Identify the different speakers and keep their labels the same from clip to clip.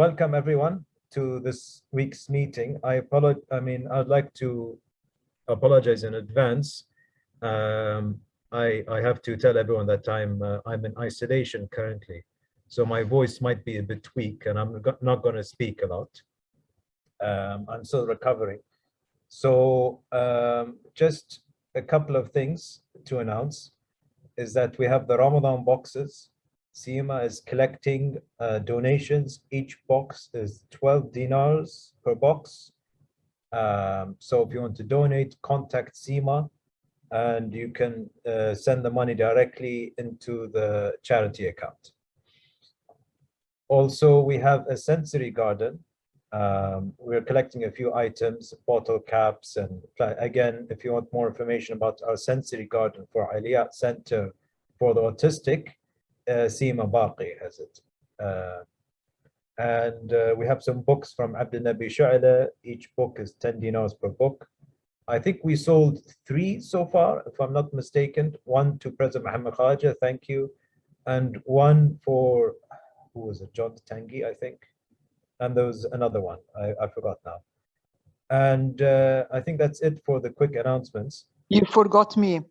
Speaker 1: welcome everyone to this week's meeting. I'd like to apologize in advance. I have to tell everyone that I'm in isolation currently, so my voice might be a bit weak and I'm not going to speak a lot. I'm still recovering. So just a couple of things to announce is that we have the Ramadan boxes. SEMA is collecting donations. Each box is 12 dinars per box. So if you want to donate, contact SEMA and you can send the money directly into the charity account. Also, we have a sensory garden. We're collecting a few items, bottle caps, and again, if you want more information about our sensory garden for RYLA Center for the Autistic, SEMA Baqi has it. We have some books from Abdul Nabi Shu'ala. Each book is 10 dinars per book. I think we sold 3 so far, if I'm not mistaken. 1 to President Muhammad Khaja, thank you. And 1 for, who was it, John Tangi, I think. And there was another one, I forgot now. And I think that's it for the quick announcements.
Speaker 2: You forgot me.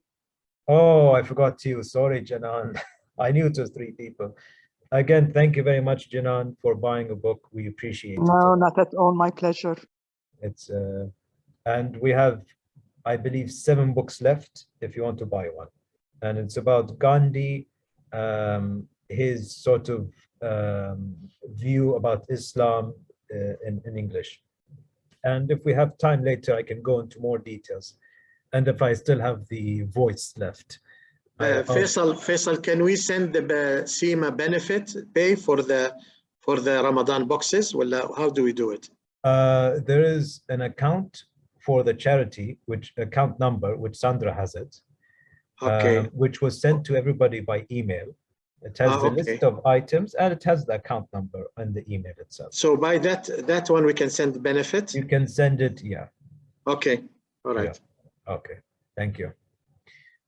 Speaker 1: Oh, I forgot you. Sorry, Janan. I knew it was 3 people. Again, thank you very much, Janan, for buying a book. We appreciate it.
Speaker 2: No, not at all. My pleasure.
Speaker 1: It's and we have, I believe, 7 books left if you want to buy one. And it's about Gandhi, his sort of view about Islam in English. And if we have time later, I can go into more details. And if I still have the voice left.
Speaker 3: Faisal, can we send the SEMA benefit pay for the Ramadan boxes? Well, how do we do it?
Speaker 1: There is an account for the charity, which account number, which Sandra has it,
Speaker 3: okay,
Speaker 1: which was sent to everybody by email. It has the list of items and it has the account number and the email itself.
Speaker 3: So by that one, we can send the benefit?
Speaker 1: You can send it, yeah.
Speaker 3: Okay, all right.
Speaker 1: Yeah. Okay, thank you.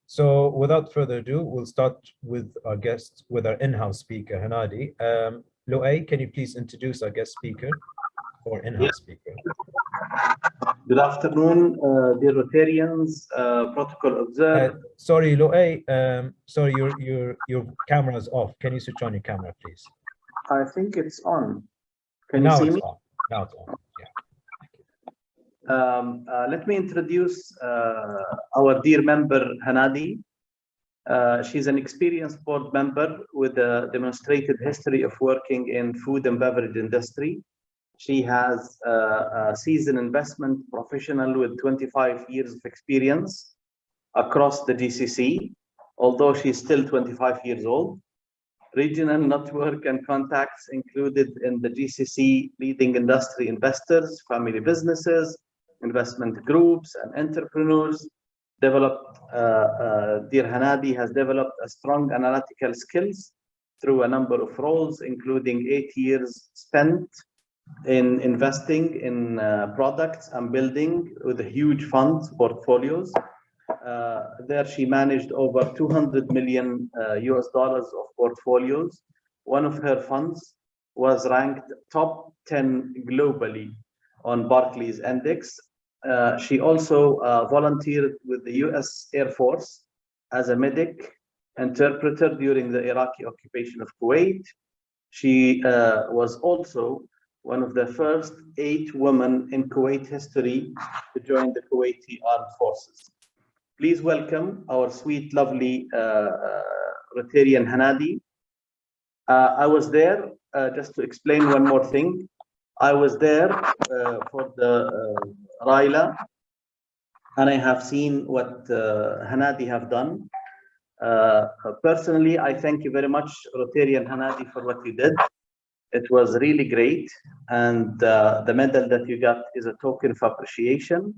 Speaker 1: So without further ado, we'll start with our guest, with our in-house speaker, Hanadi. Loay, can you please introduce our guest speaker or in-house speaker?
Speaker 4: Good afternoon, dear Rotarians, protocol observed.
Speaker 1: Sorry, Loay, sorry, your camera is off. Can you switch on your camera, please?
Speaker 4: I think it's on. Can
Speaker 1: now
Speaker 4: you see me?
Speaker 1: On. Now it's on, yeah.
Speaker 4: Let me introduce our dear member, Hanadi. She's an experienced board member with a demonstrated history of working in food and beverage industry. She has a seasoned investment professional with 25 years of experience across the GCC, although she's still 25 years old. Regional network and contacts included in the GCC leading industry investors, family businesses, investment groups, and entrepreneurs. Developed, dear Hanadi has developed a strong analytical skills through a number of roles, including 8 years spent in investing in products and building with a huge fund portfolios. There she managed over 200 million US dollars of portfolios. One of her funds was ranked top 10 globally on Barclays Index. She also volunteered with the US Air Force as a medic interpreter during the Iraqi occupation of Kuwait. She was also one of the first 8 women in Kuwait history to join the Kuwaiti Armed Forces. Please welcome our sweet, lovely Rotarian Hanadi. I was there, just to explain one more thing. I was there for the RYLA, and I have seen what Hanadi have done. Personally, I thank you very much, Rotarian Hanadi, for what you did. It was really great, and the medal that you got is a token of appreciation.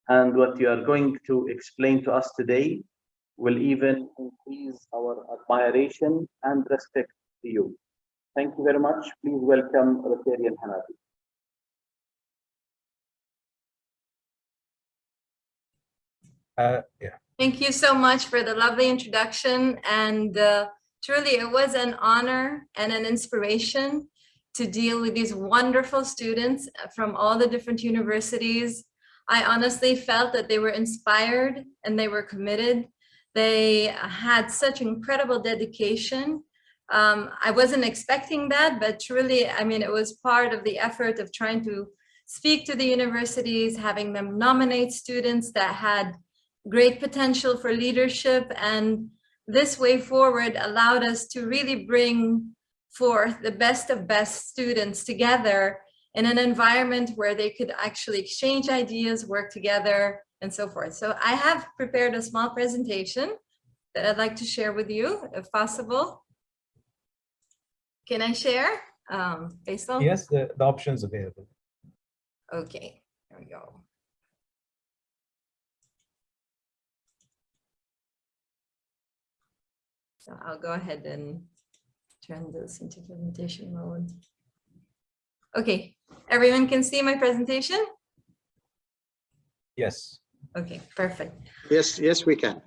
Speaker 4: And what you are going to explain to us today will even increase our admiration and respect to you. Thank you very much. Please welcome Rotarian Hanadi.
Speaker 1: Yeah.
Speaker 5: Thank you so much for the lovely introduction, and truly it was an honor and an inspiration to deal with these wonderful students from all the different universities. I honestly felt that they were inspired and they were committed. They had such incredible dedication. I wasn't expecting that, but truly, I mean, it was part of the effort of trying to speak to the universities, having them nominate students that had great potential for leadership. And this way forward allowed us to really bring forth the best of best students together in an environment where they could actually exchange ideas, work together, and so forth. So I have prepared a small presentation that I'd like to share with you, if possible. Can I share, Faisal?
Speaker 1: Yes, the options available.
Speaker 5: Okay, there we go. So I'll go ahead and turn this into presentation mode. Okay, everyone can see my presentation?
Speaker 1: Yes.
Speaker 5: Okay, perfect.
Speaker 3: Yes, we can.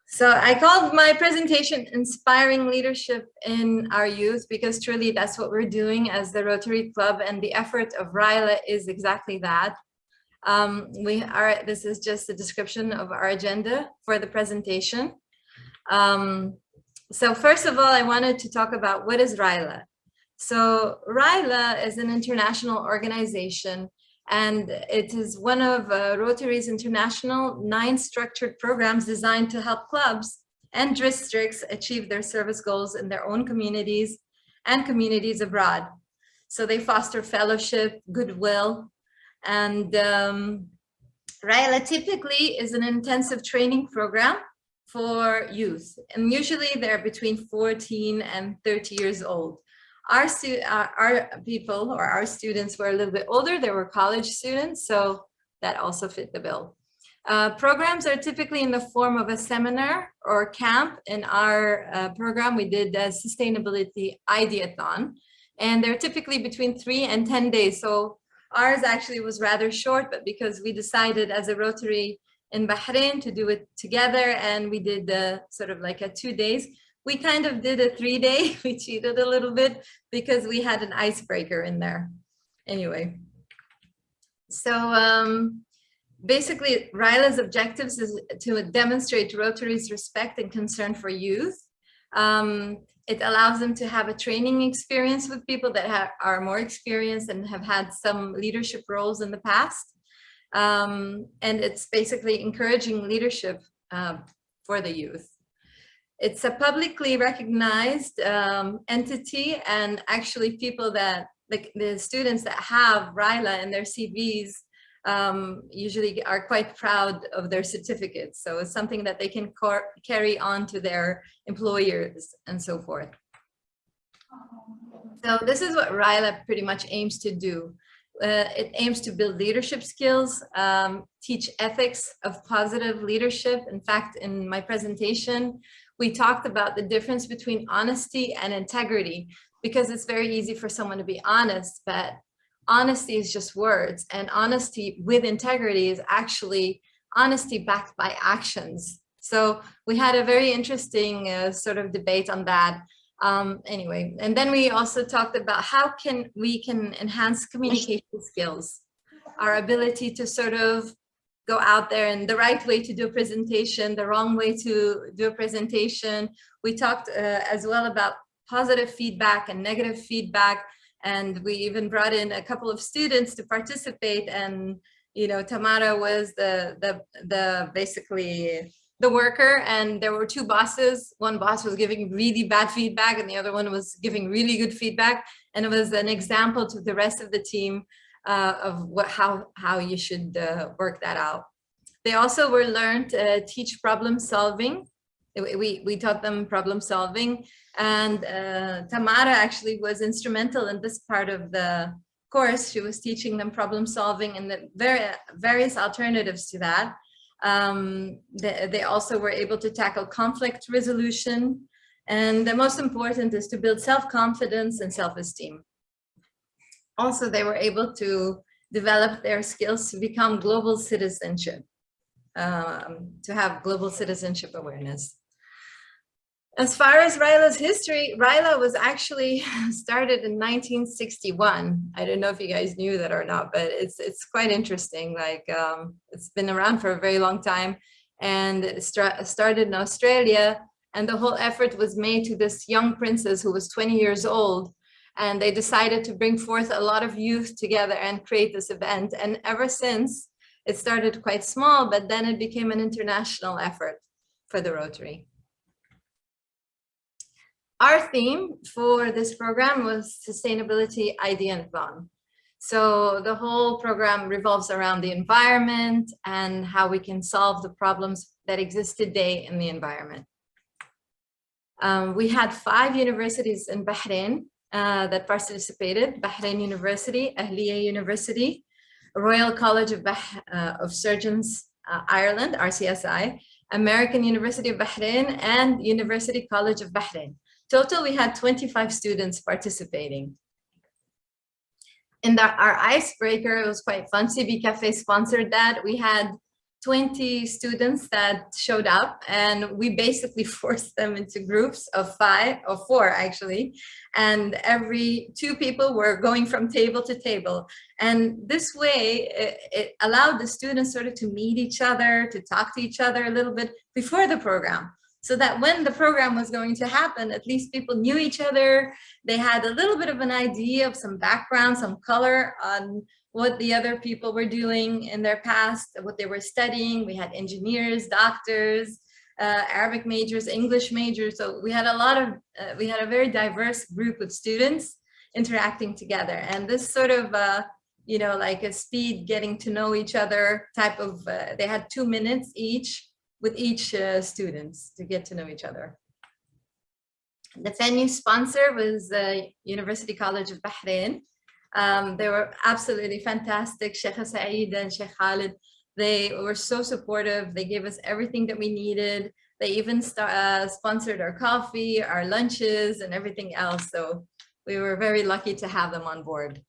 Speaker 5: So I called my presentation Inspiring Leadership in Our Youth, because truly that's what we're doing as the Rotary Club, and the effort of RYLA is exactly that. This is just a description of our agenda for the presentation. So first of all, I wanted to talk about what is RYLA. So RYLA is an international organization, and it is one of Rotary's international 9 structured programs designed to help clubs and districts achieve their service goals in their own communities and communities abroad. So they foster fellowship, goodwill, and RYLA typically is an intensive training program for youth, and usually they're between 14 and 30 years old. Our people, or our students, were a little bit older. They were college students, so that also fit the bill. Programs are typically in the form of a seminar or camp. In our program, we did a sustainability ideathon, and they're typically between 3 and 10 days. So ours actually was rather short, but because we decided as a Rotary in Bahrain to do it together, and we did sort of like a 2 days, we kind of did a 3-day. We cheated a little bit because we had an icebreaker in there. Anyway, so basically RYLA's objectives is to demonstrate Rotary's respect and concern for youth. It allows them to have a training experience with people that are more experienced and have had some leadership roles in the past. And it's basically encouraging leadership for the youth. It's a publicly recognized entity, and actually people that, like the students that have RYLA in their CVs usually are quite proud of their certificates. So it's something that they can carry on to their employers and so forth. So this is what RYLA pretty much aims to do. It aims to build leadership skills, teach ethics of positive leadership. In fact, in my presentation, we talked about the difference between honesty and integrity, because it's very easy for someone to be honest, but honesty is just words, and honesty with integrity is actually honesty backed by actions. So we had a very interesting sort of debate on that. Anyway, and then we also talked about how we can enhance communication skills, our ability to sort of go out there and the right way to do a presentation, the wrong way to do a presentation. We talked as well about positive feedback and negative feedback, and we even brought in a couple of students to participate. And you know, Tamara was basically the worker, and there were 2 bosses. One boss was giving really bad feedback, and the other one was giving really good feedback. And it was an example to the rest of the team of how you should work that out. They also were learned to teach problem solving. We taught them problem solving, and Tamara actually was instrumental in this part of the course. She was teaching them problem solving and the various alternatives to that. They also were able to tackle conflict resolution, and the most important is to build self-confidence and self-esteem. Also, they were able to develop their skills to become global citizenship, to have global citizenship awareness. As far as RYLA's history, RYLA was actually started in 1961. I don't know if you guys knew that or not, but it's quite interesting. Like it's been around for a very long time, and it started in Australia. And the whole effort was made to this young princess who was 20 years old. And they decided to bring forth a lot of youth together and create this event. And ever since, it started quite small, but then it became an international effort for the Rotary. Our theme for this program was Sustainability Ideathon. So the whole program revolves around the environment and how we can solve the problems that exist today in the environment. We had 5 universities in Bahrain that participated: Bahrain University, Ahliya University, Royal College of Surgeons Ireland, RCSI, American University of Bahrain, and University College of Bahrain. Total, we had 25 students participating. In our icebreaker, it was quite fun. CB Cafe sponsored that. We had 20 students that showed up, and we basically forced them into groups of 5 or 4 actually, and every 2 people were going from table to table. And this way it allowed the students sort of to meet each other, to talk to each other a little bit before the program, so that when the program was going to happen, at least people knew each other. They had a little bit of an idea of some background, some color on what the other people were doing in their past, what they were studying. We had engineers, doctors, Arabic majors, English majors. So we had we had a very diverse group of students interacting together. And this sort of, you know, like a speed getting to know each other type of, they had 2 minutes each with each students to get to know each other. The venue sponsor was the University College of Bahrain. They were absolutely fantastic. Sheikh Saeed and Sheikh Khalid, they were so supportive. They gave us everything that we needed. They even sponsored our coffee, our lunches, and everything else. So we were very lucky to have them on board.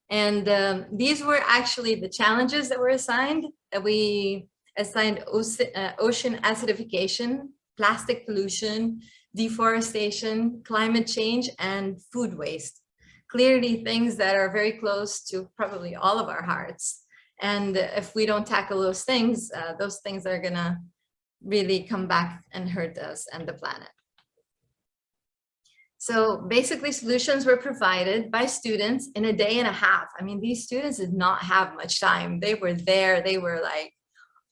Speaker 5: And these were actually the challenges that were assigned. We assigned ocean acidification, plastic pollution, deforestation, climate change, and food waste. Clearly things that are very close to probably all of our hearts. And if we don't tackle those things are gonna really come back and hurt us and the planet. So basically solutions were provided by students in a day and a half. I mean, these students did not have much time. They were there, they were like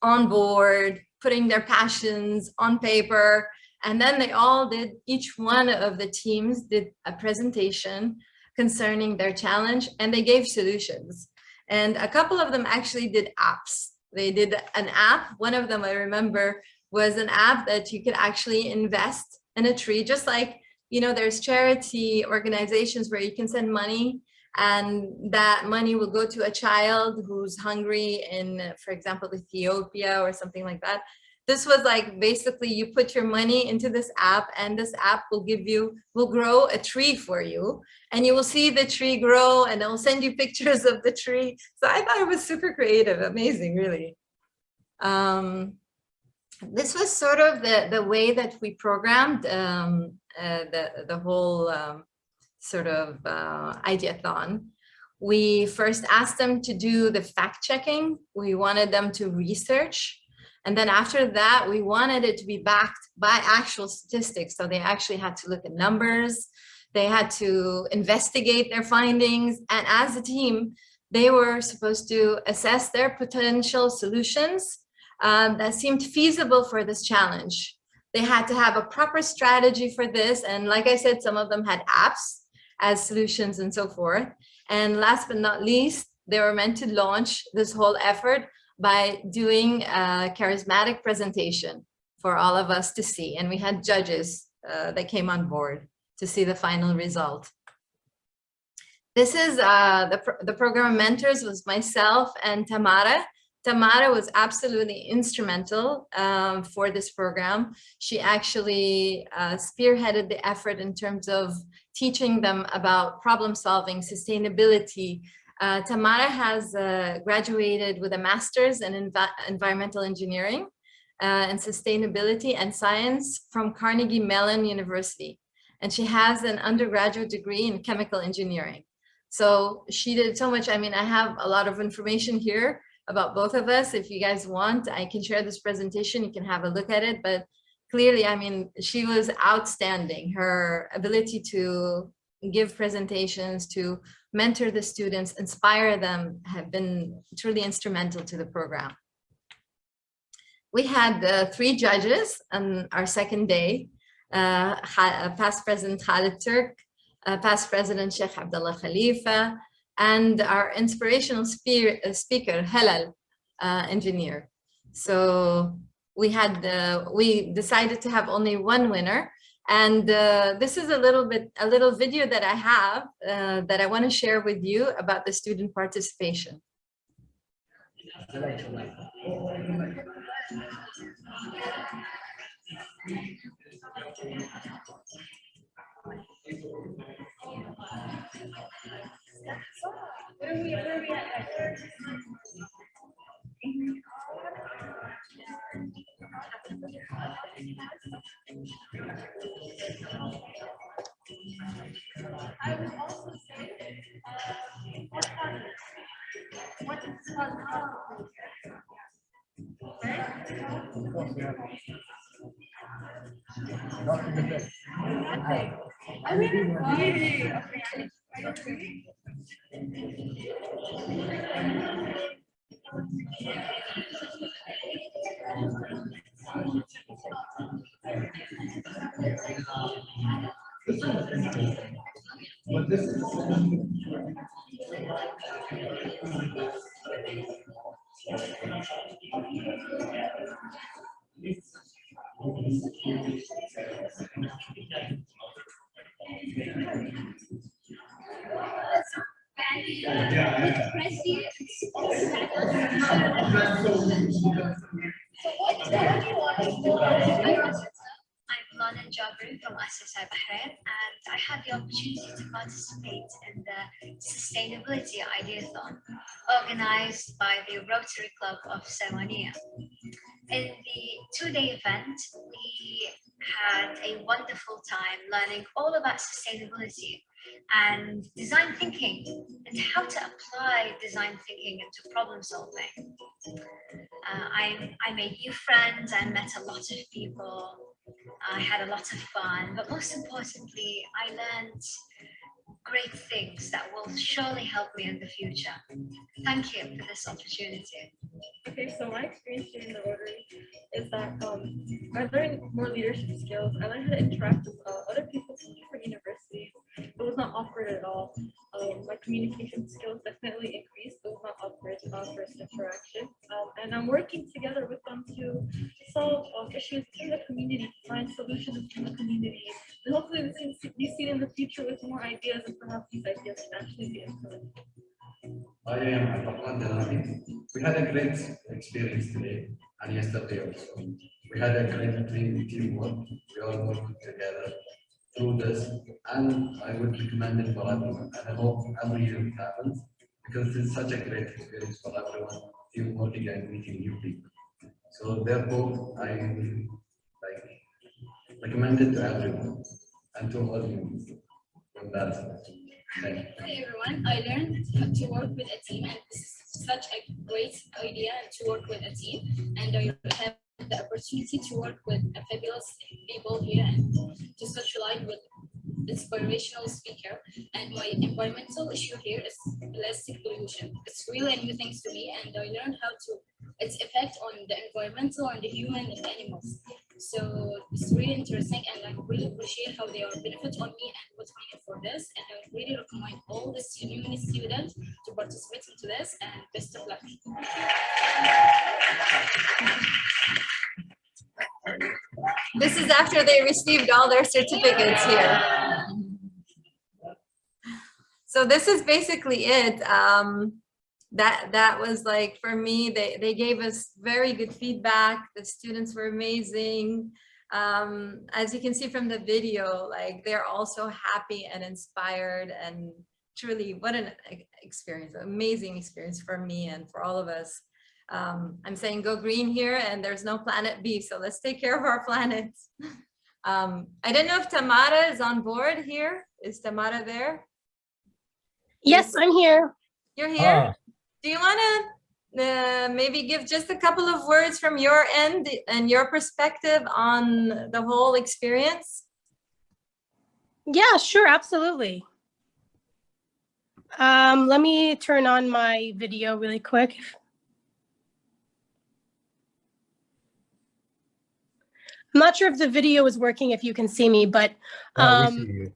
Speaker 5: on board, putting their passions on paper. And then they all did, each one of the teams did a presentation concerning their challenge, and they gave solutions. And a couple of them actually did apps. They did an app. One of them I remember was an app that you could actually invest in a tree, just like, you know, there's charity organizations where you can send money, and that money will go to a child who's hungry in, for example, Ethiopia or something like that. This was like, basically you put your money into this app, and this app will grow a tree for you, and you will see the tree grow, and it will send you pictures of the tree. So I thought it was super creative, amazing, really. This was sort of the way that we programmed the whole sort of ideathon. We first asked them to do the fact checking. We wanted them to research. And then after that, we wanted it to be backed by actual statistics. So they actually had to look at numbers. They had to investigate their findings. And as a team, they were supposed to assess their potential solutions that seemed feasible for this challenge. They had to have a proper strategy for this. And like I said, some of them had apps as solutions and so forth. And last but not least, they were meant to launch this whole effort by doing a charismatic presentation for all of us to see. And we had judges that came on board to see the final result. This is the program mentors was myself and Tamara. Tamara was absolutely instrumental for this program. She actually spearheaded the effort in terms of teaching them about problem solving, sustainability. Tamara has graduated with a master's in environmental engineering. in sustainability and science from Carnegie Mellon University. And she has an undergraduate degree in chemical engineering. So she did so much. I mean, I have a lot of information here about both of us. If you guys want, I can share this presentation. You can have a look at it. But clearly, I mean, she was outstanding. Her ability to give presentations, to mentor the students, inspire them, have been truly instrumental to the program. We had 3 judges on our second day, past President Khalid Turk, past President Sheikh Abdullah Khalifa, and our inspirational speaker, Halal, engineer. So we decided to have only one winner. And this is a little video that I have that I want to share with you about the student participation. I would also say what is
Speaker 6: from Assisi Bahrain, and I had the opportunity to participate in the Sustainability Ideathon organized by the Rotary Club of Salmaniya. In the 2-day event, we had a wonderful time learning all about sustainability and design thinking and how to apply design thinking into problem solving. I made new friends and met a lot of people. I had a lot of fun, but most importantly, I learned great things that will surely help me in the future. Thank you for this opportunity.
Speaker 7: Okay, so my experience here in the Rotary is that I learned more leadership skills. I learned how to interact with other people from different universities. It was not awkward at all. My communication skills definitely increased. It was not awkward first interaction. And I'm working together with them to solve issues in the community, find solutions in the community. And hopefully we can be seen in the future with more ideas, and perhaps these ideas can actually be implemented.
Speaker 8: I am Hanadi. We had a great experience today and yesterday also. We had a great teamwork. We all worked together through this, and I would recommend it for everyone. And I hope every year it happens because it's such a great experience for everyone, teamworking and meeting new people. So therefore, I recommend it to everyone and to all you from that. Thank you.
Speaker 9: Hi everyone, I learned how to work with a team, and this is such a great idea to work with a team, and I have the opportunity to work with fabulous people here and to socialize with inspirational speaker. And my environmental issue here is plastic pollution. It's really a new thing to me, and I learned how to its effect on the environmental and the human and animals. So it's really interesting, and I really appreciate how they are benefit on me and what's meaning for this. And I would really recommend all the uni students to participate into this, and best of luck.
Speaker 5: This is after they received all their certificates here. So this is basically it. That was like, for me, they gave us very good feedback. The students were amazing. As you can see from the video, like they're also happy and inspired, and truly what an experience, amazing experience for me and for all of us. I'm saying go green here, and there's no planet B, so let's take care of our planet. I don't know if Tamara is on board here. Is Tamara there?
Speaker 10: Yes, I'm here.
Speaker 5: You're here? Do you want to maybe give just a couple of words from your end and your perspective on the whole experience?
Speaker 10: Yeah, sure, absolutely. Let me turn on my video really quick. I'm not sure if the video is working, if you can see me, but
Speaker 1: we see you.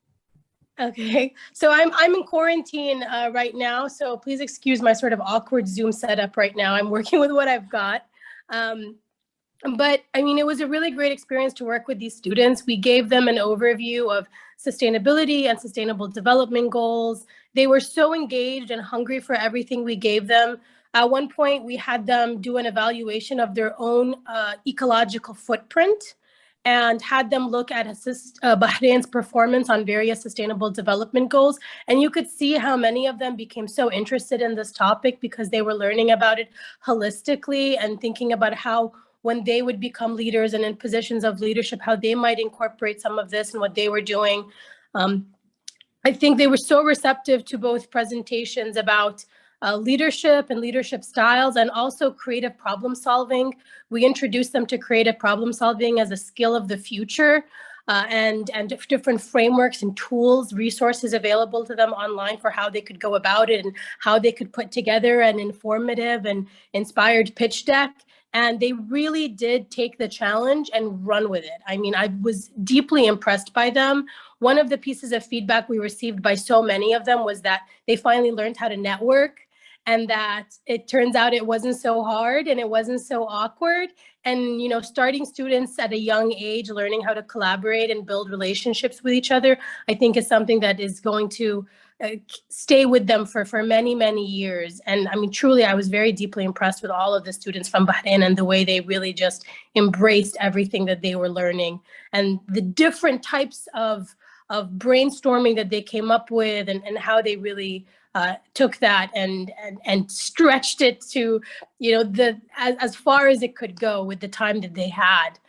Speaker 10: okay. So I'm in quarantine right now, so please excuse my sort of awkward Zoom setup right now. I'm working with what I've got. But I mean, it was a really great experience to work with these students. We gave them an overview of sustainability and sustainable development goals. They were so engaged and hungry for everything we gave them. At one point, we had them do an evaluation of their own ecological footprint and had them look at Bahrain's performance on various sustainable development goals. And you could see how many of them became so interested in this topic because they were learning about it holistically and thinking about how when they would become leaders and in positions of leadership, how they might incorporate some of this and what they were doing. I think they were so receptive to both presentations about leadership and leadership styles and also creative problem solving. We introduced them to creative problem solving as a skill of the future and different frameworks and tools, resources available to them online for how they could go about it and how they could put together an informative and inspired pitch deck. And they really did take the challenge and run with it. I mean, I was deeply impressed by them. One of the pieces of feedback we received by so many of them was that they finally learned how to network and that it turns out it wasn't so hard and it wasn't so awkward. And, you know, starting students at a young age, learning how to collaborate and build relationships with each other, I think is something that is going to stay with them for many, many years. And I mean, truly, I was very deeply impressed with all of the students from Bahrain and the way they really just embraced everything that they were learning and the different types of brainstorming that they came up with and how they really took that and stretched it to, you know, as far as it could go with the time that they had.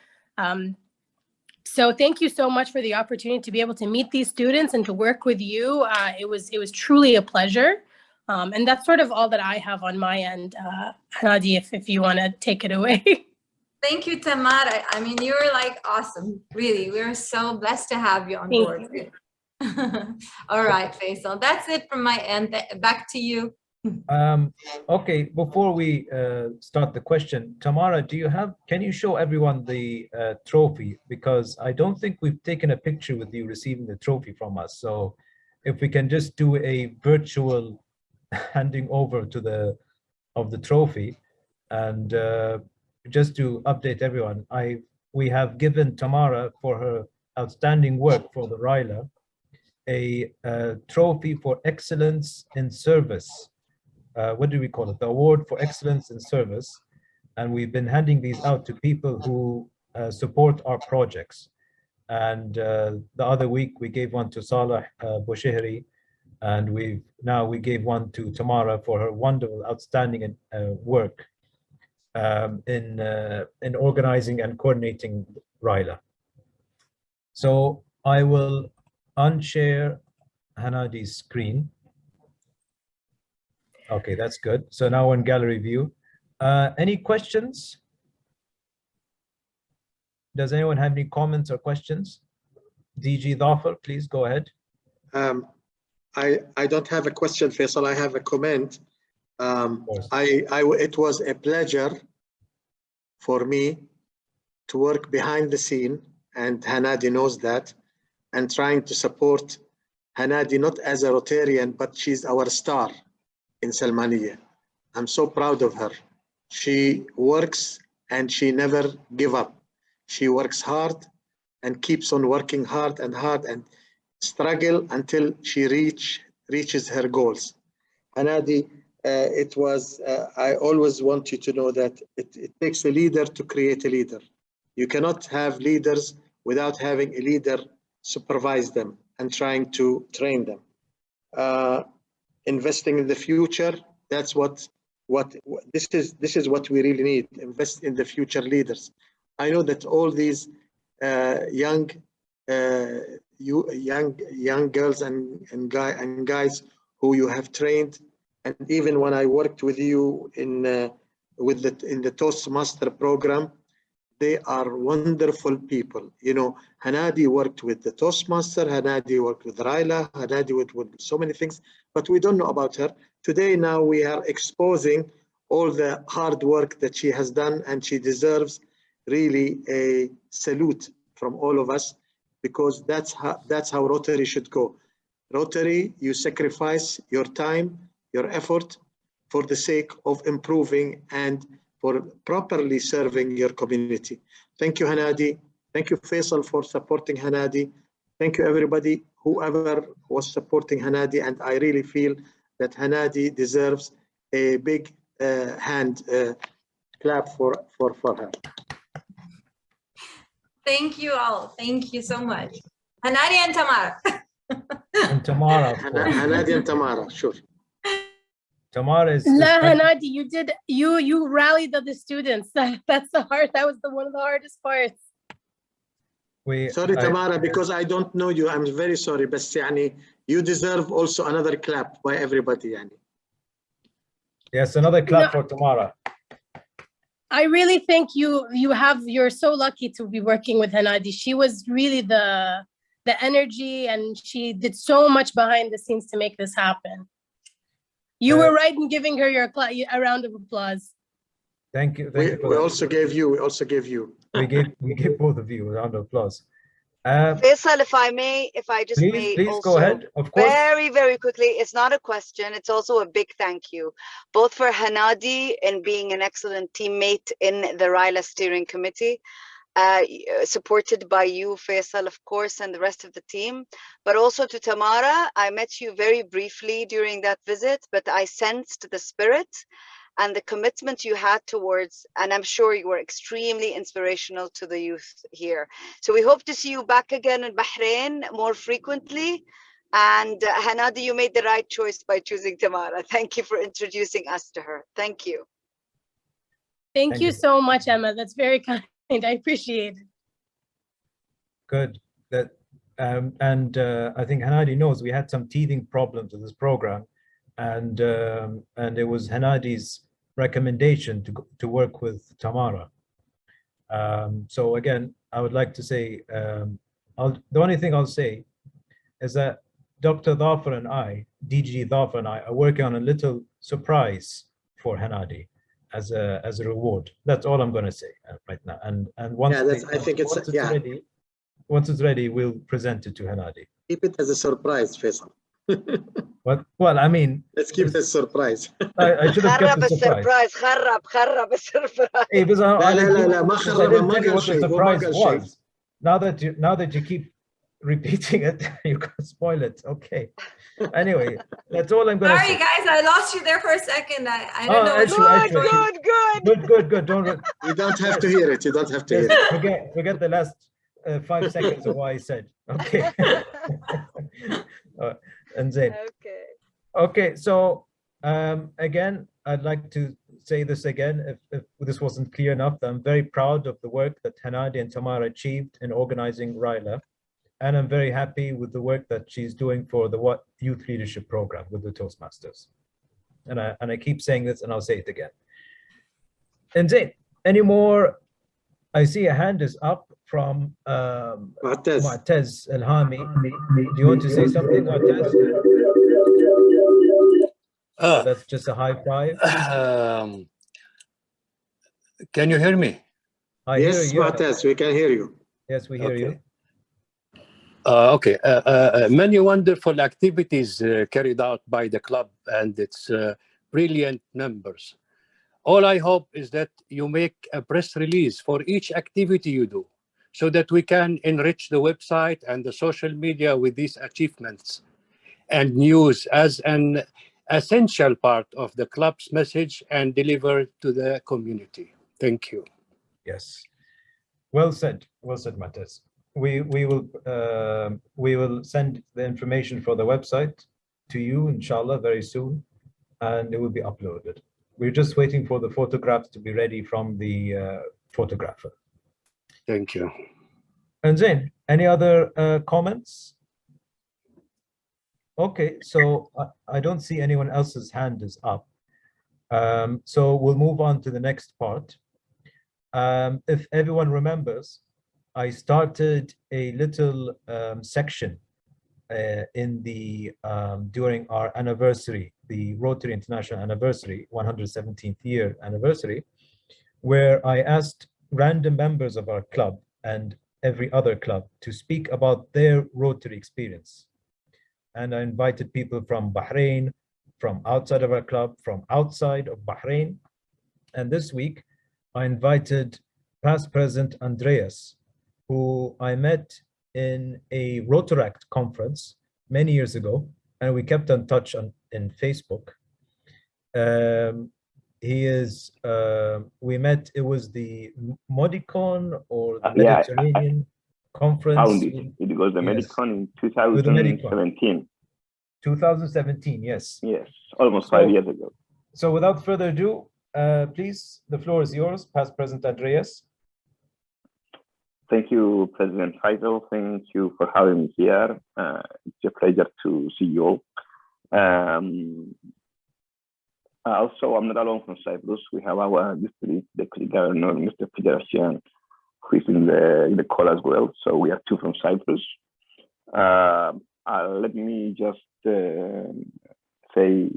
Speaker 10: So thank you so much for the opportunity to be able to meet these students and to work with you. It was truly a pleasure. And that's sort of all that I have on my end. Hanadi, if you want to take it away.
Speaker 5: Thank you, Tamara. I mean, you were like awesome. Really, we're so blessed to have you on board. All right, Faisal, that's it from my end. Back to you.
Speaker 1: Okay, before we start the question, Tamara, can you show everyone the trophy? Because I don't think we've taken a picture with you receiving the trophy from us. So if we can just do a virtual handing over of the trophy, and just to update everyone, we have given Tamara for her outstanding work for the RYLA a trophy for excellence in service. What do we call it? The award for excellence in service. And we've been handing these out to people who support our projects. And the other week we gave one to Salah Boushehri, and we gave one to Tamara for her wonderful, outstanding work in organizing and coordinating RYLA. So I will unshare Hanadi's screen. Okay, that's good. So now in gallery view. Any questions? Does anyone have any comments or questions? DG Dhafar, please go ahead.
Speaker 3: I don't have a question, Faisal. I have a comment. It was a pleasure for me to work behind the scene, and Hanadi knows that, and trying to support Hanadi not as a Rotarian, but she's our star in Salmaniya. I'm so proud of her. She works and she never give up. She works hard and keeps on working hard and struggle until she reaches her goals. Hanadi, I always want you to know that it takes a leader to create a leader. You cannot have leaders without having a leader supervise them and trying to train them. Investing in the future, that's what this is what we really need. Invest in the future leaders. I know that all these young girls and guys who you have trained, and even when I worked with you in the Toastmaster program, they are wonderful people. You know, Hanadi worked with the Toastmaster, Hanadi worked with RYLA, Hanadi worked with so many things, but we don't know about her. Today, now we are exposing all the hard work that she has done, and she deserves really a salute from all of us, because that's how Rotary should go. Rotary, you sacrifice your time, your effort for the sake of improving and for properly serving your community. Thank you, Hanadi. Thank you, Faisal, for supporting Hanadi. Thank you, everybody, whoever was supporting Hanadi. And I really feel that Hanadi deserves a big hand clap for her.
Speaker 5: Thank you all. Thank you so much. Hanadi and Tamara.
Speaker 1: And Tamara, of course.
Speaker 3: Hanadi and Tamara, sure.
Speaker 1: Tamara is.
Speaker 10: La, Hanadi, you rallied the students. That's one of the hardest parts.
Speaker 3: Sorry, Tamara, because I don't know you. I'm very sorry, but يعني, you deserve also another clap by everybody. Yani.
Speaker 1: Yes, another clap for Tamara.
Speaker 10: I really think you're so lucky to be working with Hanadi. She was really the energy, and she did so much behind the scenes to make this happen. You were right in giving her a round of applause.
Speaker 1: Thank you.
Speaker 3: We also gave you.
Speaker 1: We gave both of you a round of applause.
Speaker 11: Faisal, if I just may
Speaker 1: please
Speaker 11: also,
Speaker 1: go ahead. Of course.
Speaker 11: Very, very quickly. It's not a question. It's also a big thank you, both for Hanadi in being an excellent teammate in the RYLA steering committee, supported by you, Faisal, of course, and the rest of the team, but also to Tamara. I met you very briefly during that visit, but I sensed the spirit and the commitment you had towards, and I'm sure you were extremely inspirational to the youth here. So we hope to see you back again in Bahrain more frequently. And Hanadi, you made the right choice by choosing Tamara. Thank you for introducing us to her. Thank you.
Speaker 10: Thank you so much, Emma. That's very kind. I appreciate it.
Speaker 1: Good. I think Hanadi knows we had some teething problems with this program, and it was Hanadi's recommendation to work with Tamara. So again, I would like to say, the only thing I'll say is that Dr. Dhafar and I, DG Dhafar and I, are working on a little surprise for Hanadi as a reward. That's all I'm going to say right now. And once once it's ready, we'll present it to Hanadi.
Speaker 3: Keep it as a surprise, Faisal.
Speaker 1: What? Well, I mean,
Speaker 3: let's keep it as a surprise.
Speaker 1: I should have kept the surprise.
Speaker 11: خرب السربرايز.
Speaker 1: Hey, because I didn't tell you what the
Speaker 3: شيء.
Speaker 1: surprise was. Now that you keep repeating it, you can spoil it. Okay. Anyway, that's all I'm going to say.
Speaker 5: Sorry, guys, I lost you there for a second. I don't know.
Speaker 11: Good.
Speaker 3: You don't have to hear it. You don't have to hear it.
Speaker 1: Forget the last 5 seconds of what I said. Okay. And Zain. Okay. So again, I'd like to say this again, if this wasn't clear enough. I'm very proud of the work that Hanadi and Tamara achieved in organizing RYLA, and I'm very happy with the work that she's doing for the Youth Leadership Program with the Toastmasters. And I keep saying this, and I'll say it again. And Zain, any more? I see a hand is up from Mu'taz Al-Hami. Do you want to say something, Mu'taz? That's just a high five.
Speaker 12: Can you hear me?
Speaker 3: Yes, Mu'taz, we can hear you.
Speaker 1: Yes, we hear you.
Speaker 12: Okay. Many wonderful activities carried out by the club and its brilliant members. All I hope is that you make a press release for each activity you do, so that we can enrich the website and the social media with these achievements and news as an essential part of the club's message and deliver to the community. Thank you.
Speaker 1: Yes. Well said, Mu'taz. We will send the information for the website to you, inshallah, very soon, and it will be uploaded. we're just waiting for the photographs to be ready from the photographer.
Speaker 12: Thank you.
Speaker 1: And Zain, any other comments? Okay, so I don't see anyone else's hand is up. So we'll move on to the next part. If everyone remembers, I started a little section in the during our anniversary, the Rotary International anniversary, 117th year anniversary, where I asked random members of our club and every other club to speak about their Rotary experience. And I invited people from Bahrain, from outside of our club, from outside of Bahrain. And this week, I invited past President Andreas, who I met in a Rotaract conference many years ago, and we kept in touch in Facebook. He is, we met, it was the Modicon or the Mediterranean conference.
Speaker 13: It was the
Speaker 1: Yes.
Speaker 13: Medicon in 2017.
Speaker 1: 2017, yes.
Speaker 13: Yes, almost 5 years ago.
Speaker 1: So without further ado, please, the floor is yours, past President Andreas.
Speaker 13: Thank you, President Faisal. Thank you for having me here. It's a pleasure to see you all. Also, I'm not alone from Cyprus. We have our district deputy governor, Mr. Federation, who is in the call as well. So we are two from Cyprus. Let me just say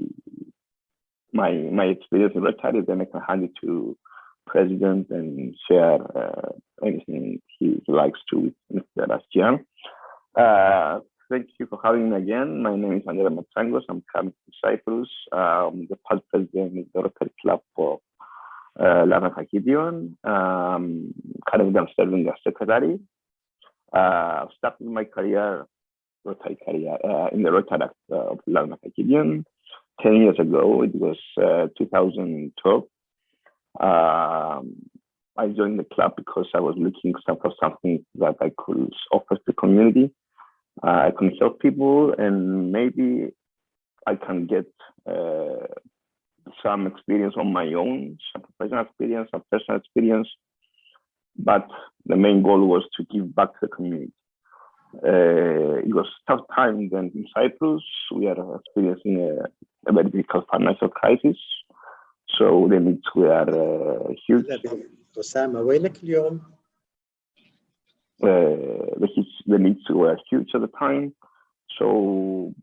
Speaker 13: my experience in Rotary, then I can hand it to President and share anything he likes to with Mr. Astian. Thank you for having me again. My name is Andreas Matsongos. I'm coming from Cyprus. The past president of the Rotary Club of Larnaco Kition. Currently, I'm serving as secretary. I started my Rotary career in the Rotary of Larnaco Kition 10 years ago. It was 2012. I joined the club because I was looking for something that I could offer to the community. I can help people, and maybe I can get some experience on my own, some professional experience, some personal experience. But the main goal was to give back to the community. It was a tough time then in Cyprus. We are experiencing a very difficult financial crisis. So the needs were huge. The needs were huge at the time. So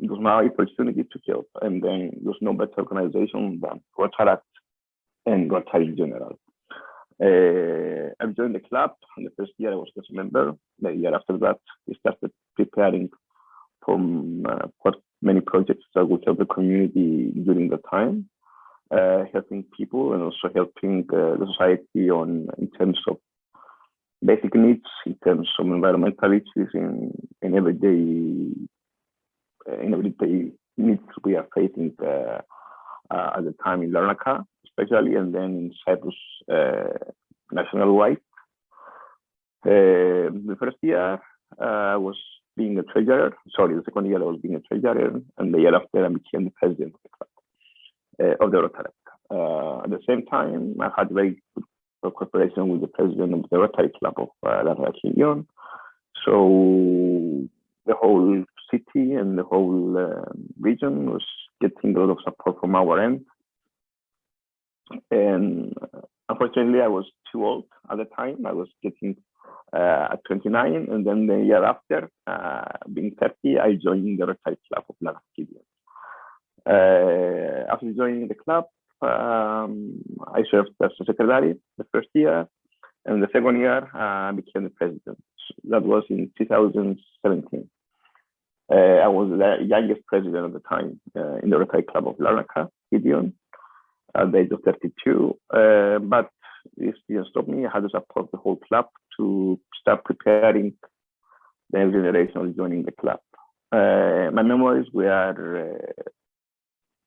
Speaker 13: it was my opportunity to help. And then there was no better organization than Rotaract and Rotary in general. I joined the club. In the first year, I was just a member. The year after that, we started preparing for many projects that would help the community during the time, helping people and also helping the society in terms of basic needs, in terms of environmental issues, in everyday needs we are facing at the time in Larnaca, especially, and then in Cyprus national-wide. The first year I was being a treasurer. Sorry, the second year I was being a treasurer, and the year after I became the president of the club, of the Rotary. At the same time, I had very good cooperation with the president of the Rotary Club of Larnaco. So the whole city and the whole region was getting a lot of support from our end. And unfortunately, I was too old at the time. I was getting at 29, and then the year after, being 30, I joined the Rotary Club of Larnaco. After joining the club, I served as a secretary the first year, and the second year I became the president. That was in 2017. I was the youngest president at the time in the Rotary Club of Larnaco Kition, at the age of 32. But this didn't stop me. I had to support the whole club to start preparing the next generation joining the club. My memories were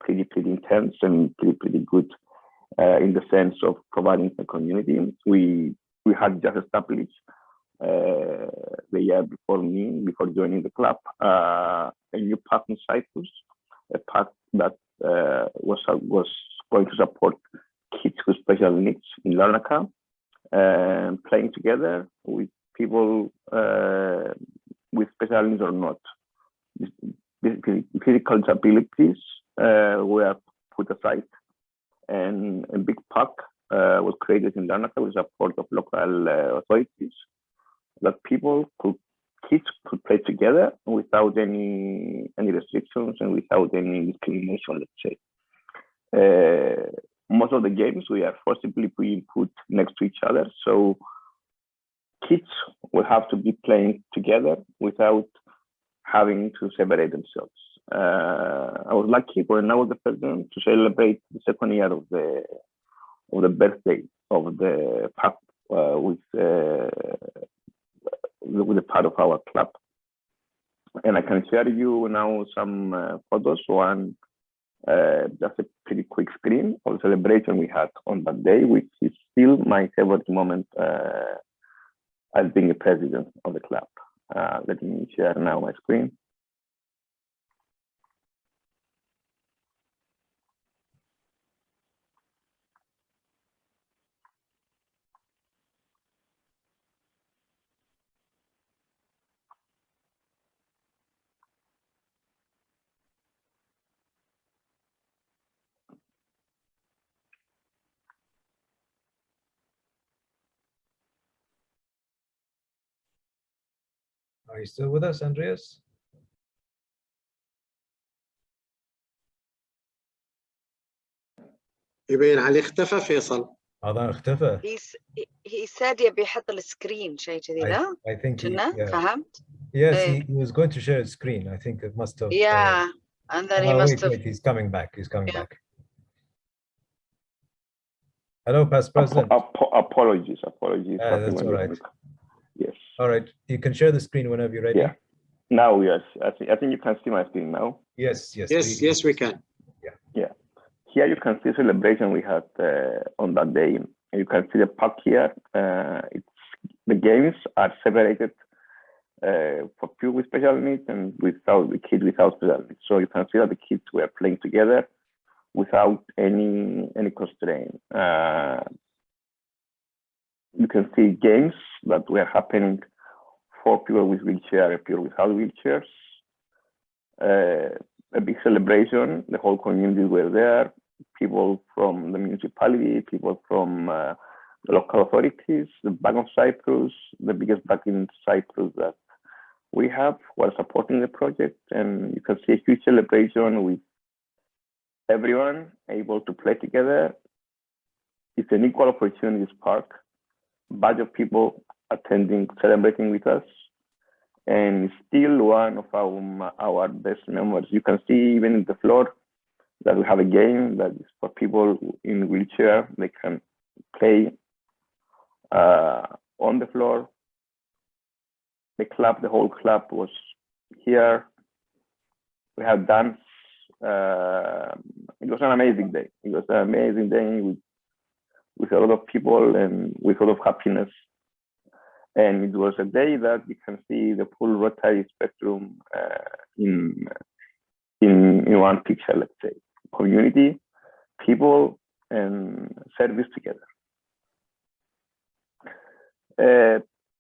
Speaker 13: pretty intense and pretty good in the sense of providing the community. We had just established the year before joining the club, a new park in Cyprus, a park that was going to support kids with special needs in Larnaca, playing together with people with special needs or not. Physical disabilities were put aside, and a big park was created in Larnaca with support of local authorities, that kids could play together without any restrictions and without any discrimination, let's say. Most of the games we are forcibly being put next to each other, so kids will have to be playing together without having to separate themselves. I was lucky when I was the president to celebrate the second year of the birthday of the park with a part of our club, and I can share you now some photos. One, just a pretty quick screen of the celebration we had on that day, which is still my favorite moment as being a president of the club. Let me share now my screen.
Speaker 1: Are you still with us, Andreas?
Speaker 3: يبين عليه اختفى فيصل.
Speaker 1: هذا اختفى.
Speaker 11: He said يبي يحط السكرين شيء كذي لا؟
Speaker 1: I think
Speaker 11: yeah. فهمت؟
Speaker 1: Yes, he was going to share his screen. I think it must have.
Speaker 11: Yeah, and then he must have.
Speaker 1: Wait, he's coming back. He's coming back. Hello, past president.
Speaker 13: Apologies.
Speaker 1: That's all right.
Speaker 13: Yes.
Speaker 1: All right. You can share the screen whenever you're ready.
Speaker 13: Yeah. Now, yes. I think you can see my screen now.
Speaker 1: Yes.
Speaker 3: Yes, we can.
Speaker 13: Yeah. Here you can see celebration we had on that day. You can see the park here. The games are separated for people with special needs and without the kids without special needs. So you can see that the kids were playing together without any constraint. You can see games that were happening for people with wheelchairs and people without wheelchairs. A big celebration. The whole community were there. People from the municipality, people from the local authorities, the Bank of Cyprus, the biggest bank in Cyprus that we have, were supporting the project. And you can see a huge celebration with everyone able to play together. It's an equal opportunities park. A bunch of people attending, celebrating with us. And it's still one of our best memories. You can see even in the floor that we have a game that is for people in wheelchair. They can play on the floor. The whole club was here. We had dance. It was an amazing day. It was an amazing day with a lot of people and with a lot of happiness. And it was a day that you can see the full Rotary spectrum in one picture, let's say. Community, people, and service together.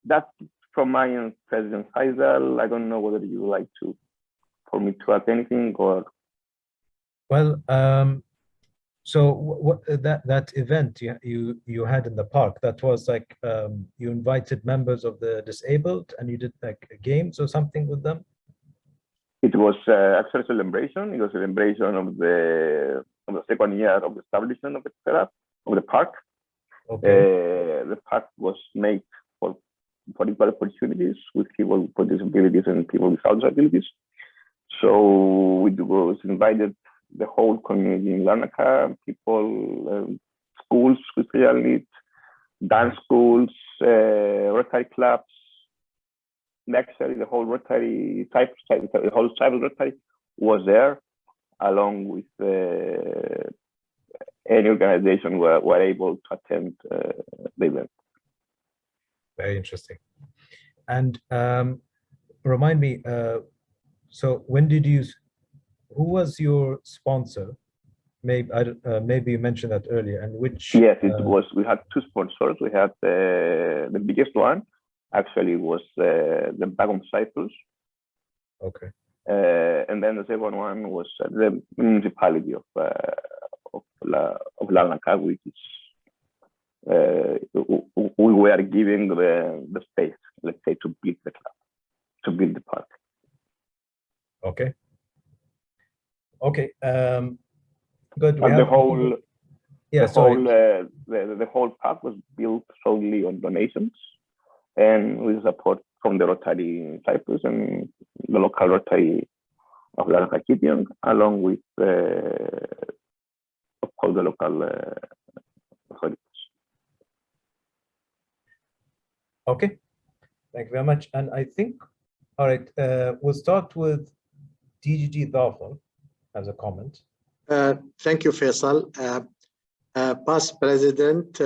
Speaker 13: That's from my end, President Faisal. I don't know whether you would like for me to add anything or.
Speaker 1: Well, so what that event you had in the park, that was like you invited members of the disabled and you did like games or something with them?
Speaker 13: It was actually a celebration. It was a celebration of the second year of the establishment of the park.
Speaker 1: Okay.
Speaker 13: The park was made for equal opportunities with people with disabilities and people without disabilities. So we was invited the whole community in Larnaca, people, schools with special needs, dance schools, Rotary clubs. Actually, the whole Rotary, the whole Cyprus Rotary was there, along with any organization were able to attend the event.
Speaker 1: Very interesting. And remind me, so when did who was your sponsor? maybe you mentioned that earlier. And which?
Speaker 13: Yes, it was. We had two sponsors. We had the biggest one, actually, was the Bank of Cyprus.
Speaker 1: Okay.
Speaker 13: And then the second one was the municipality of Larnaco, which is we were giving the space, let's say, to build the club, to build the park.
Speaker 1: Okay. Okay. Good.
Speaker 13: But the whole park was built solely on donations and with support from the Rotary Cyprus and the local Rotary of Larnaco Kition, along with of course the local authorities.
Speaker 1: Okay, thank you very much. And I think, all right, we'll start with DGG Dhafar as a comment.
Speaker 3: Thank you, Faisal. Past President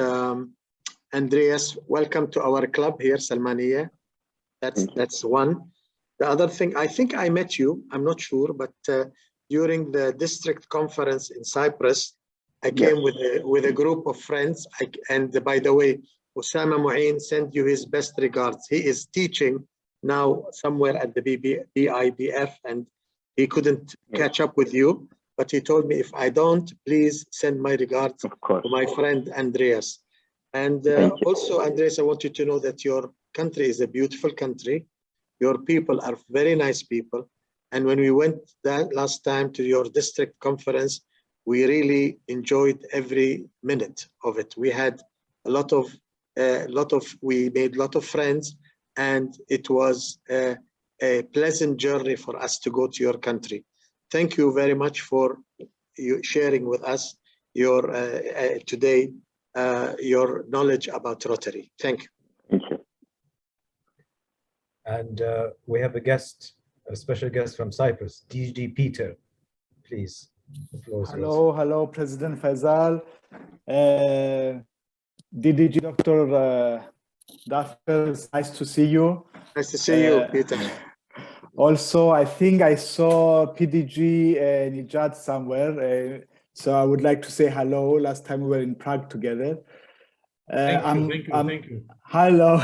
Speaker 3: Andreas, welcome to our club here, Salmaniya. That's one. The other thing, I think I met you, I'm not sure, but during the district conference in Cyprus, I came with a group of friends. And by the way, Osama Mu'in sent you his best regards. He is teaching now somewhere at the BIBF, and he couldn't catch up with you. But he told me, if I don't, please send my regards to my friend Andreas. And also, Andreas, I want you to know that your country is a beautiful country. Your people are very nice people. And when we went that last time to your district conference, we really enjoyed every minute of it. We had we made a lot of friends, and it was a pleasant journey for us to go to your country. Thank you very much for you sharing with us your today your knowledge about Rotary. Thank you.
Speaker 13: Thank you.
Speaker 1: And we have a guest, a special guest from Cyprus, DG Peter, please.
Speaker 14: Hello, President Faisal. DDG Dr. Dhafar, it's nice to see you.
Speaker 3: Nice to see you, Peter.
Speaker 14: Also, I think I saw PDG Nijat somewhere, so I would like to say hello. Last time we were in Prague together.
Speaker 1: Thank you.
Speaker 14: Hello.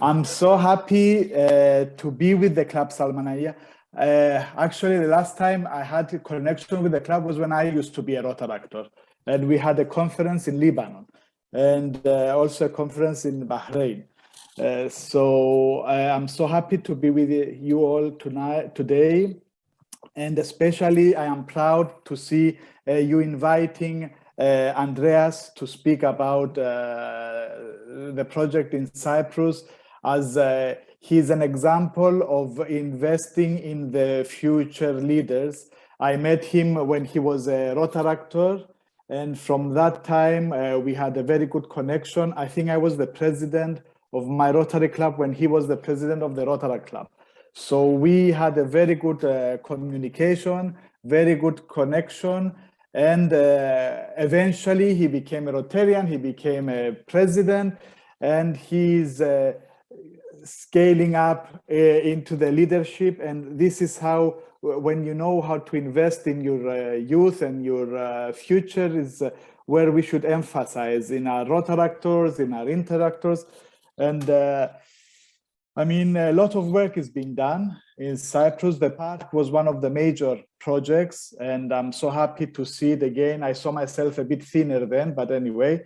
Speaker 14: I'm so happy to be with the Club Salmaniya. Actually, the last time I had a connection with the club was when I used to be a Rotaractor, and we had a conference in Lebanon and also a conference in Bahrain. So I'm so happy to be with you all today, and especially I am proud to see you inviting Andreas to speak about the project in Cyprus, as he's an example of investing in the future leaders. I met him when he was a Rotaractor, and from that time we had a very good connection. I think I was the president of my Rotary Club when he was the president of the Rotary Club. So we had a very good communication, very good connection, and eventually he became a Rotarian, he became a president, and he's scaling up into the leadership. And this is how, when you know how to invest in your youth and your future, is where we should emphasize in our Rotaractors, in our Interactors. And I mean, a lot of work is being done in Cyprus. The park was one of the major projects, and I'm so happy to see it again. I saw myself a bit thinner then, but anyway.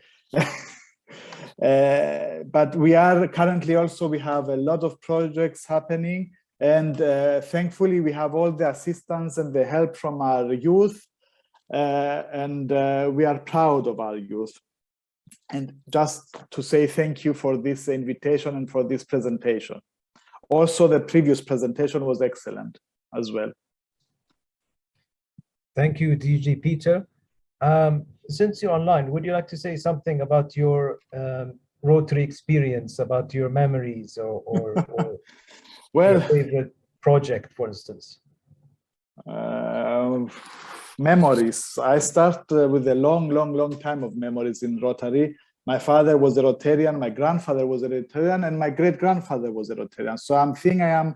Speaker 14: But we are currently also, we have a lot of projects happening, and thankfully we have all the assistance and the help from our youth, and we are proud of our youth. And just to say thank you for this invitation and for this presentation. Also, the previous presentation was excellent as well.
Speaker 1: Thank you, DG Peter. Since you're online, would you like to say something about your Rotary experience, about your memories, or
Speaker 14: well,
Speaker 1: your favorite project, for instance?
Speaker 14: Memories. I start with a long time of memories in Rotary. My father was a Rotarian, my grandfather was a Rotarian, and my great-grandfather was a Rotarian. So I'm thinking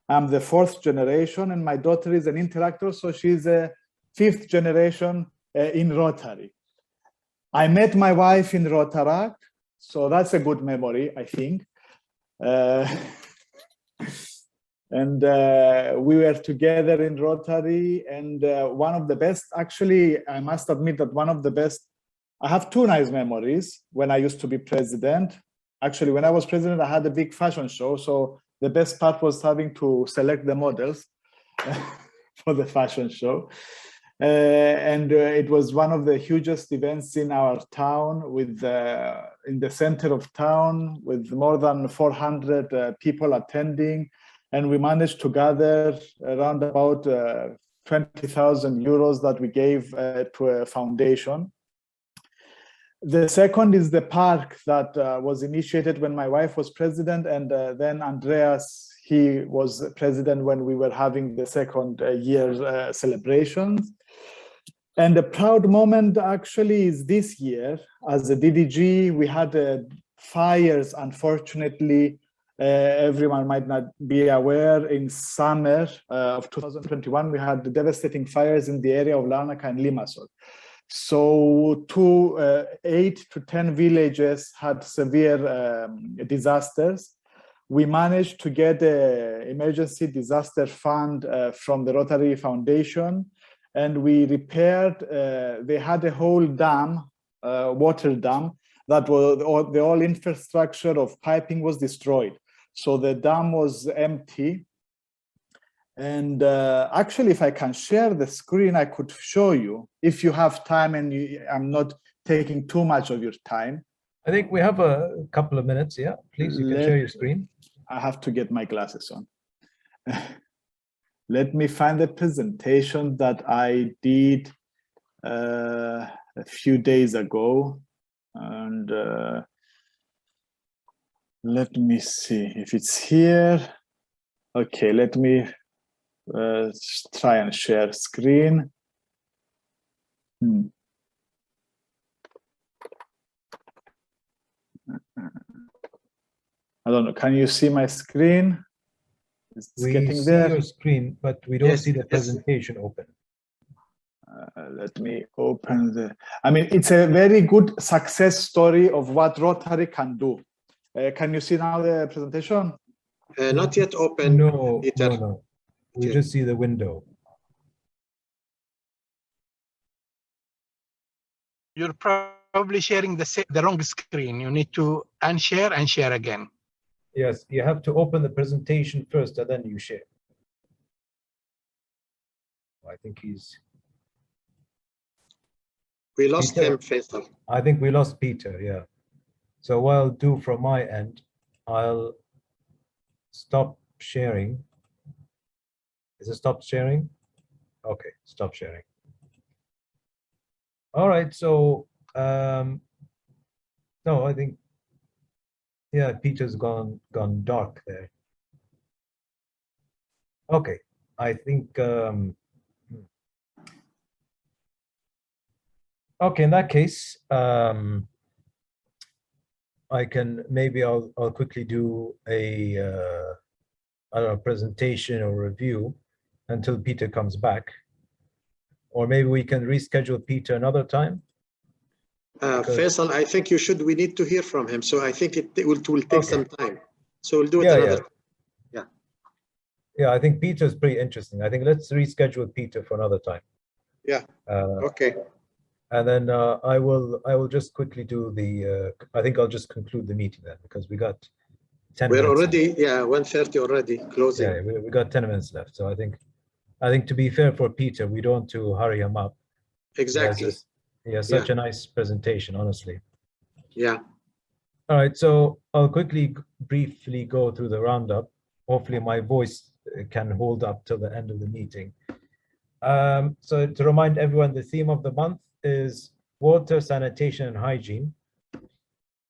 Speaker 14: I'm the fourth generation, and my daughter is an Interactor, so she's a fifth generation in Rotary. I met my wife in Rotaract, so that's a good memory, I think. And we were together in Rotary, and one of the best, actually, I must admit that one of the best, I have two nice memories when I used to be president. Actually, when I was president, I had a big fashion show, so the best part was having to select the models for the fashion show. And it was one of the hugest events in our town, with in the center of town, with more than 400 people attending. And we managed to gather around about 20,000 euros that we gave to a foundation. The second is the park that was initiated when my wife was president, and then Andreas, he was president when we were having the second year celebrations. And a proud moment actually is this year. As a DDG, we had fires, unfortunately. Everyone might not be aware, in summer of 2021, we had the devastating fires in the area of Larnaco and Limassol. So 8 to 10 villages had severe disasters. We managed to get an emergency disaster fund from the Rotary Foundation, and we repaired, they had a whole dam, water dam, that was, the whole infrastructure of piping was destroyed. So the dam was empty. And actually, if I can share the screen, I could show you, if you have time and I'm not taking too much of your time.
Speaker 1: I think we have a couple of minutes, yeah. Please, you can share your screen.
Speaker 14: I have to get my glasses on. Let me find the presentation that I did a few days ago. And let me see if it's here. Okay, let me try and share screen. I don't know, can you see my screen? It's
Speaker 1: We see your screen, but we don't see the presentation open.
Speaker 14: Let me open the, I mean, it's a very good success story of what Rotary can do. Can you see now the presentation?
Speaker 3: Not yet open.
Speaker 1: No,
Speaker 3: Peter.
Speaker 1: no. We just see the window.
Speaker 15: You're probably sharing the wrong screen. You need to unshare and share again.
Speaker 1: Yes, you have to open the presentation first and then you share. I think
Speaker 3: we lost
Speaker 1: Peter.
Speaker 3: him, Faisal.
Speaker 1: I think we lost Peter, yeah. So what I'll do from my end, I'll stop sharing. Is it stop sharing? Okay, stop sharing. All right, so no, I think, yeah, Peter's gone dark there. Okay, I think okay, in that case, I can, maybe I'll quickly do a I don't know, presentation or review until Peter comes back, or maybe we can reschedule Peter another time.
Speaker 3: Faisal, I think we need to hear from him. So I think it will take some time. So we'll do it another.
Speaker 1: Yeah, I think Peter's pretty interesting. I think let's reschedule Peter for another time.
Speaker 3: Yeah. Okay.
Speaker 1: And then I will just quickly do the. I think I'll just conclude the meeting then, because we got 10 minutes.
Speaker 3: We're already left. Yeah, 1:30 already closing.
Speaker 1: Yeah, we got 10 minutes left. So I think to be fair for Peter, we don't want to hurry him up.
Speaker 3: Exactly.
Speaker 1: He has such a nice presentation, honestly.
Speaker 3: Yeah.
Speaker 1: All right, so I'll quickly, briefly go through the roundup. Hopefully my voice can hold up till the end of the meeting. So to remind everyone, the theme of the month is water, sanitation, and hygiene.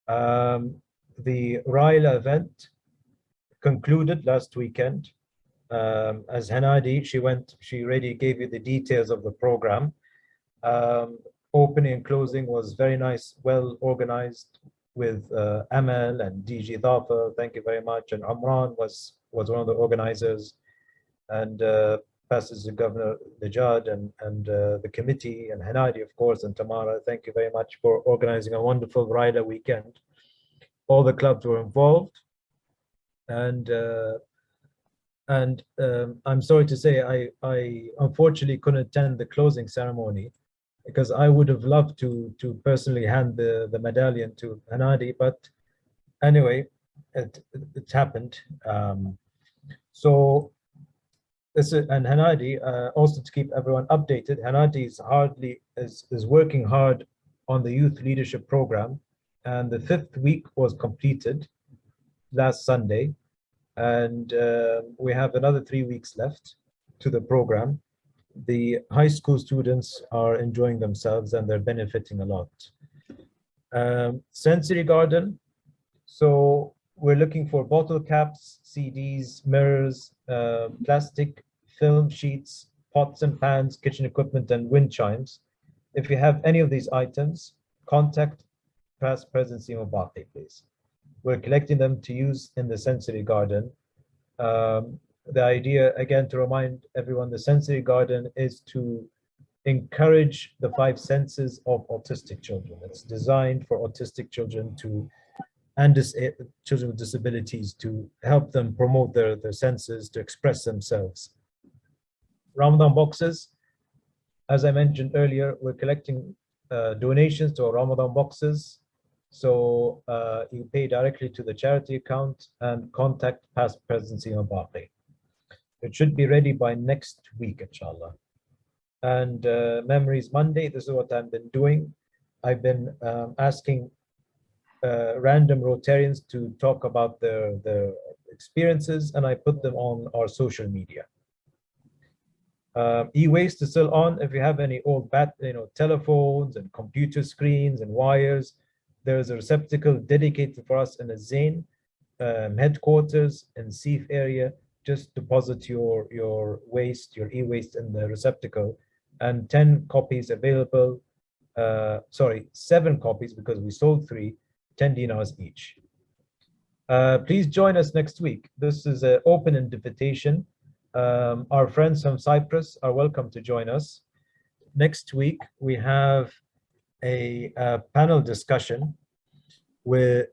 Speaker 1: The RYLA event concluded last weekend. As Hanadi, she already gave you the details of the program. Opening and closing was very nice, well organized with Amal and DG Dhafa, thank you very much. And Amran was one of the organizers. And passes to Governor Najad and the committee, and Hanadi, of course, and Tamara. Thank you very much for organizing a wonderful RYLA weekend. All the clubs were involved, and I'm sorry to say I unfortunately couldn't attend the closing ceremony, because I would have loved to personally hand the medallion to Hanadi, but anyway, it happened. So this is, and Hanadi, also to keep everyone updated, Hanadi is working hard on the youth leadership program, and the 5th week was completed last Sunday, and we have another 3 weeks left to the program. The high school students are enjoying themselves and they're benefiting a lot. Sensory garden. So we're looking for bottle caps, CDs, mirrors, plastic film sheets, pots and pans, kitchen equipment, and wind chimes. If you have any of these items, contact past, present, Simo Bhakti, please. We're collecting them to use in the sensory garden. The idea, again, to remind everyone, the sensory garden is to encourage the 5 senses of autistic children. It's designed for autistic children and children with disabilities, to help them promote their senses, to express themselves. Ramadan boxes, as I mentioned earlier, we're collecting donations to our Ramadan boxes. So you pay directly to the charity account and contact past, present, Simo Bhakti. It should be ready by next week, inshallah. And Memories Monday, this is what I've been doing. I've been asking random Rotarians to talk about their experiences, and I put them on our social media. E-waste is still on. If you have any old telephones and computer screens and wires, there is a receptacle dedicated for us in the Zain headquarters in Seif area. Just deposit your waste, your e-waste in the receptacle, and 10 copies available. Sorry, 7 copies, because we sold 3, 10 dinars each. Please join us next week. This is an open invitation. Our friends from Cyprus are welcome to join us. Next week, we have a panel discussion with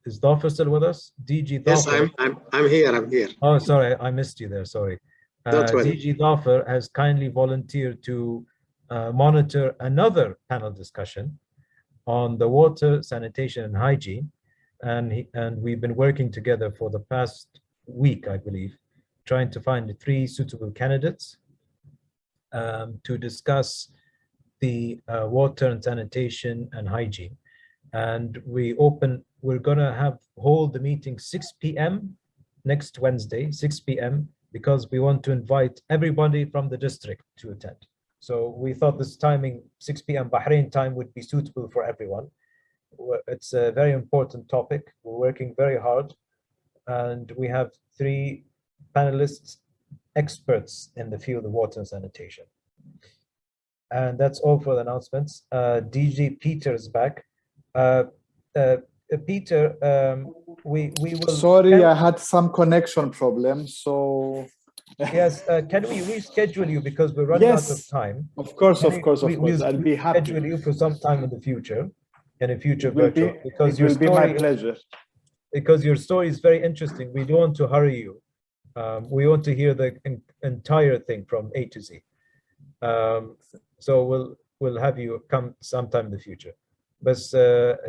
Speaker 1: is Dhafar still with us? DG Dhafar.
Speaker 3: Yes, I'm here.
Speaker 1: Oh, sorry, I missed you there. Sorry. DG Dhafar has kindly volunteered to monitor another panel discussion on the water, sanitation, and hygiene, and we've been working together for the past week, I believe, trying to find 3 suitable candidates to discuss the water and sanitation and hygiene. And we're gonna hold the meeting 6 p.m. next Wednesday, 6 p.m., because we want to invite everybody from the district to attend. So we thought this timing, 6 p.m. Bahrain time, would be suitable for everyone. It's a very important topic. We're working very hard, and we have 3 panelists, experts in the field of water and sanitation. And that's all for the announcements. DG Peter is back. Peter, we will...
Speaker 14: Sorry, I had some connection problems, so...
Speaker 1: Yes, can we reschedule you, because we're running out of time?
Speaker 14: Of course, of course.
Speaker 1: I'll
Speaker 14: be happy.
Speaker 1: Schedule you for some time in the future, virtual,
Speaker 14: because it will be my pleasure.
Speaker 1: Because your story is very interesting. We don't want to hurry you. We want to hear the entire thing from A to Z. So we'll have you come sometime in the future. But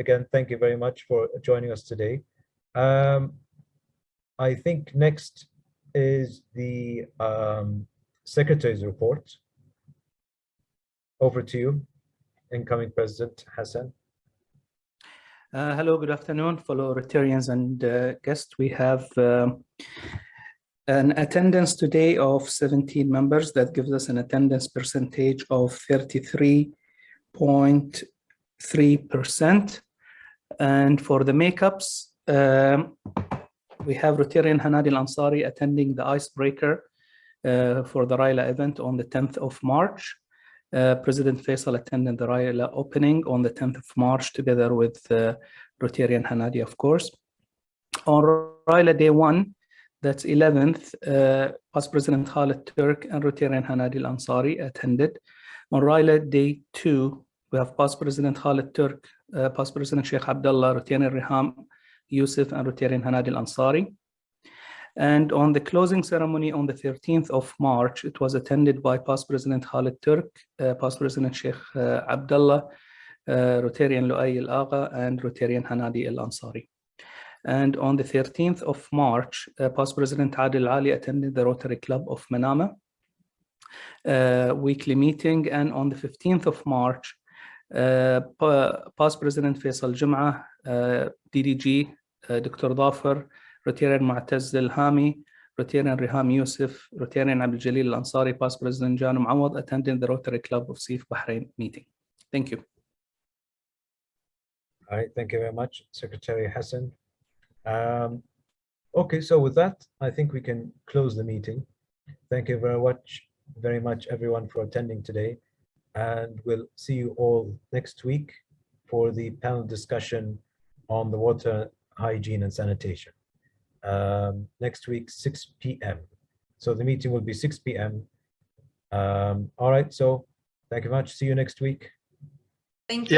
Speaker 1: again, thank you very much for joining us today. I think next is the Secretary's report. Over to you, incoming President Hassan.
Speaker 16: Hello, good afternoon, fellow Rotarians and guests. We have an attendance today of 17 members. That gives us an attendance percentage of 33.3%. And for the makeups, we have Rotarian Hanadi Al-Ansari attending the icebreaker for the RYLA event on the 10th of March. President Faisal attended the RYLA opening on the 10th of March together with Rotarian Hanadi, of course. On RYLA day 1, That's 11th. Past President Khalid Turk and Rotarian Hanadi Al-Ansari attended. On RYLA Day 2, we have Past President Khalid Turk, Past President Sheikh Abdullah, Rotarian Riham Yusuf, and Rotarian Hanadi Al-Ansari. And on the closing ceremony on the 13th of March, it was attended by Past President Khalid Turk, Past President Sheikh Abdullah, Rotarian Luay Al-Agha, and Rotarian Hanadi Al-Ansari. And on the 13th of March, Past President Adil Ali attended the Rotary Club of Manama weekly meeting. And on the 15th of March, Past President Faisal Jum'ah, DDG, Dr. Dhafar, Rotarian Mu'taz Al-Hami, Rotarian Riham Yusuf, Rotarian Abdul Jalil Al-Ansari, Past President Jan Muawad attending the Rotary Club of Sif Bahrain meeting. Thank you.
Speaker 1: All right, thank you very much, Secretary Hassan. Okay, so with that, I think we can close the meeting. Thank you very much, everyone, for attending today. And we'll see you all next week for the panel discussion on the water hygiene and sanitation. Next week, 6 p.m. So the meeting will be 6 p.m. All right, so thank you very much. See you next week.
Speaker 5: Thank you.